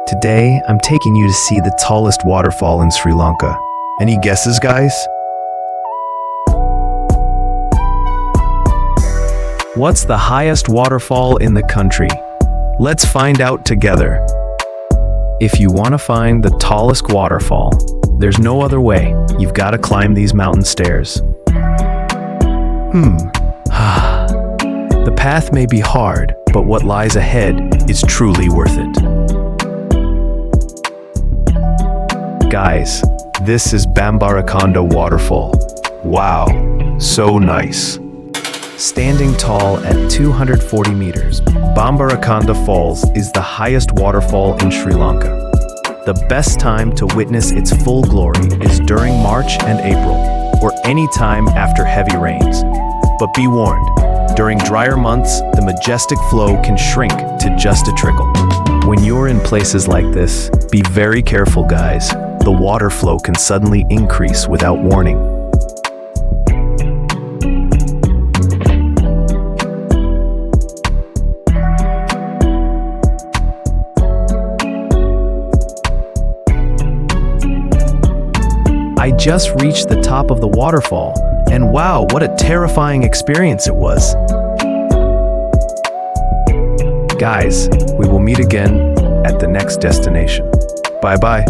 Today, I'm taking you to see the tallest waterfall in Sri Lanka. Any guesses, guys? What's the highest waterfall in the country? Let's find out together. If you want to find the tallest waterfall, there's no other way. You've got to climb these mountain stairs. The path may be hard, but what lies ahead is truly worth it. Guys, this is Bambarakanda Waterfall. Wow, so nice. Standing tall at 240 meters, Bambarakanda Falls is the highest waterfall in Sri Lanka. The best time to witness its full glory is during March and April, or any time after heavy rains. But be warned, during drier months, the majestic flow can shrink to just a trickle. When you're in places like this, be very careful, guys. The water flow can suddenly increase without warning. I just reached the top of the waterfall, and wow, what a terrifying experience it was. Guys, we will meet again at the next destination. Bye-bye.